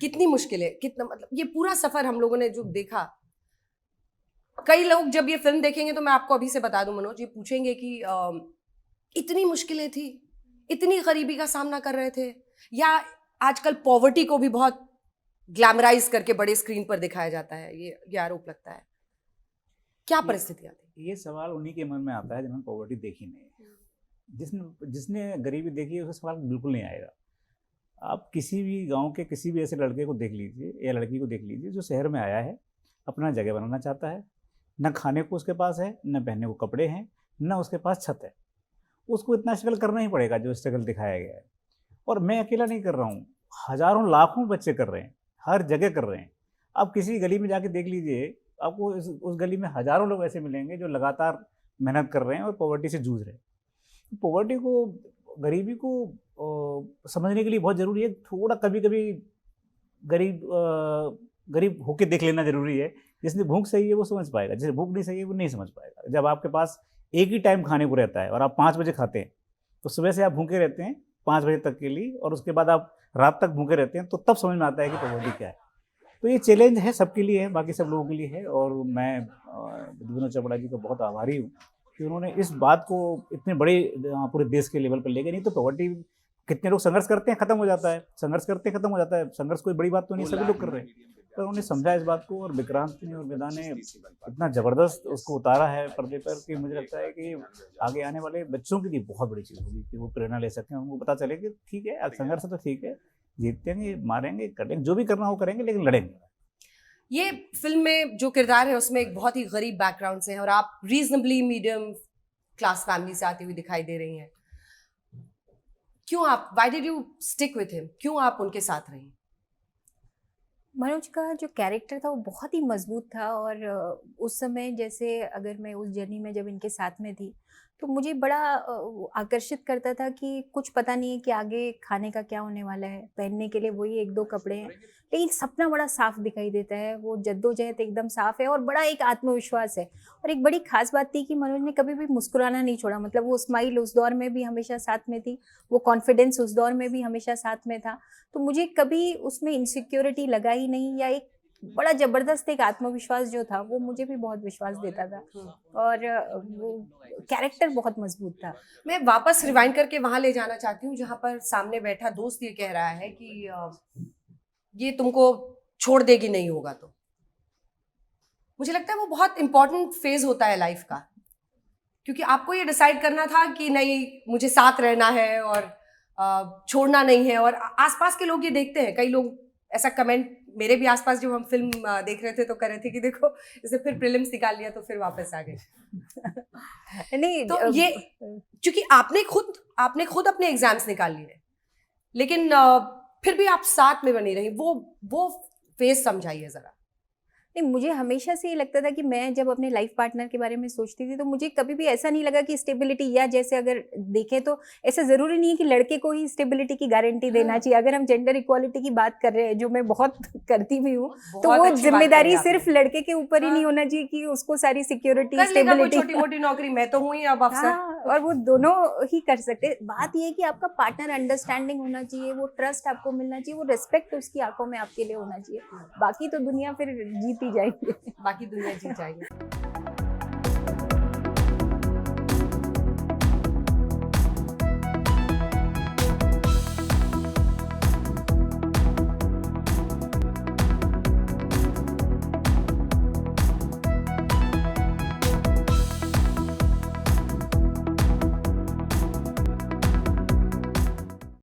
कितनी मुश्किल है, कितना मतलब ये पूरा सफर हम लोगों ने जो देखा, कई लोग जब ये फिल्म देखेंगे तो मैं आपको अभी से बता दूं मनोज, ये पूछेंगे कि इतनी मुश्किलें थी, इतनी गरीबी का सामना कर रहे थे, या आजकल पॉवर्टी को भी बहुत ग्लैमराइज करके बड़े स्क्रीन पर दिखाया जाता है, ये आरोप लगता है। क्या परिस्थितियां थी? ये सवाल उन्हीं के मन में आता है जिन्होंने पॉवर्टी देखी नहीं है। जिसने गरीबी देखी है उसे सवाल बिल्कुल नहीं आएगा। आप किसी भी गांव के किसी भी ऐसे लड़के को देख लीजिए या लड़की को देख लीजिए जो शहर में आया है, अपना जगह बनाना चाहता है, न खाने को उसके पास है, न पहनने को कपड़े हैं, न उसके पास छत है, उसको इतना स्ट्रगल करना ही पड़ेगा जो स्ट्रगल दिखाया गया है। और मैं अकेला नहीं कर रहा हूँ, हज़ारों लाखों बच्चे कर रहे हैं, हर जगह कर रहे हैं। आप किसी गली में जाके देख लीजिए, आपको उस गली में हज़ारों लोग ऐसे मिलेंगे जो लगातार मेहनत कर रहे हैं और पॉवर्टी से जूझ रहे हैं। पॉवर्टी को, गरीबी को समझने के लिए बहुत ज़रूरी है थोड़ा कभी कभी गरीब होके देख लेना ज़रूरी है। जिसने भूख सही है वो समझ पाएगा, जिसने भूख नहीं सही है वो नहीं समझ पाएगा। जब आपके पास एक ही टाइम खाने को रहता है और आप 5 बजे खाते हैं, तो सुबह से आप भूखे रहते हैं 5 बजे तक के लिए, और उसके बाद आप रात तक भूखे रहते हैं, तो तब समझ में आता है कि पॉवर्टी क्या है। तो ये चैलेंज है, सबके लिए है, बाकी सब लोगों के लिए है। और मैं विनोद चोपड़ा जी का बहुत आभारी हूँ कि उन्होंने इस बात को इतने बड़े पूरे देश के लेवल पर ले गए। नहीं तो पॉवर्टी कितने लोग संघर्ष करते हैं, खत्म हो जाता है, संघर्ष करते हैं, खत्म हो जाता है। संघर्ष कोई बड़ी बात तो नहीं, सभी लोग कर रहे हैं। पर उन्होंने समझा इस बात को, और विक्रांत ने और वेदा ने इतना ज़बरदस्त उसको उतारा है पर्दे पर कि मुझे लगता है कि आगे आने वाले बच्चों के लिए बहुत बड़ी चीज़ होगी कि वो प्रेरणा ले सकें, उनको पता चले कि ठीक है, संघर्ष तो ठीक है, जीतेंगे, मारेंगे, करेंगे, जो भी करना हो करेंगे, लेकिन लड़ेंगे। ये फिल्म में जो किरदार है उसमें एक बहुत ही गरीब बैकग्राउंड से है, और आप रीजनेबली मीडियम क्लास फैमिली से आती हुई दिखाई दे रही हैं। क्यों आप, why did you stick with him, क्यों आप उनके साथ रही? मनोज का जो कैरेक्टर था वो बहुत ही मजबूत था, और उस समय जैसे अगर मैं उस जर्नी में जब इनके साथ में थी तो मुझे बड़ा आकर्षित करता था कि कुछ पता नहीं है कि आगे खाने का क्या होने वाला है, पहनने के लिए वही 1-2 कपड़े हैं, लेकिन सपना बड़ा साफ दिखाई देता है, वो जद्दोजहद एकदम साफ है और बड़ा एक आत्मविश्वास है। और एक बड़ी खास बात थी कि मनोज ने कभी भी मुस्कुराना नहीं छोड़ा, मतलब वो स्माइल उस दौर में भी हमेशा साथ में थी, वो कॉन्फिडेंस उस दौर में भी हमेशा साथ में था। तो मुझे कभी उसमें इनसिक्योरिटी लगा ही नहीं, या एक बड़ा ज़बरदस्त एक आत्मविश्वास जो था वो मुझे भी बहुत विश्वास देता था, और वो कैरेक्टर बहुत मजबूत था। मैं वापस रिवाइंड करके वहां ले जाना चाहती हूँ जहां पर सामने बैठा दोस्त ये कह रहा है कि ये तुमको छोड़ देगी नहीं होगा तो। मुझे लगता है वो बहुत इंपॉर्टेंट फेज होता है लाइफ का, क्योंकि आपको ये डिसाइड करना था कि नहीं मुझे साथ रहना है और छोड़ना नहीं है। और आसपास के लोग ये देखते हैं, कई लोग ऐसा कमेंट मेरे भी आसपास जब हम फिल्म देख रहे थे तो कर रहे थे कि देखो इसे फिर प्रीलिम्स निकाल लिया तो फिर वापस आ गए। नहीं तो ये क्योंकि आपने खुद अपने एग्जाम्स निकाल लिए, लेकिन फिर भी आप साथ में बनी रही, वो फेस समझाइए जरा। नहीं, मुझे हमेशा से ये लगता था कि मैं जब अपने लाइफ पार्टनर के बारे में सोचती थी तो मुझे कभी भी ऐसा नहीं लगा कि स्टेबिलिटी, या जैसे अगर देखें तो ऐसा ज़रूरी नहीं है कि लड़के को ही स्टेबिलिटी की गारंटी देना चाहिए। अगर हम जेंडर इक्वालिटी की बात कर रहे हैं, जो मैं बहुत करती भी हूँ, तो वो जिम्मेदारी सिर्फ लड़के के ऊपर ही नहीं होना चाहिए कि उसको सारी सिक्योरिटी, स्टेबिलिटी, छोटी मोटी नौकरी मैं तो हूँ ही अब अफसर। और वो दोनों ही कर सकते। बात ये है कि आपका पार्टनर अंडरस्टैंडिंग होना चाहिए, वो ट्रस्ट आपको मिलना चाहिए, वो रिस्पेक्ट उसकी आंखों में आपके लिए होना चाहिए। बाकी तो दुनिया फिर जीती जाएगी। बाकी दुनिया जीत जाएगी।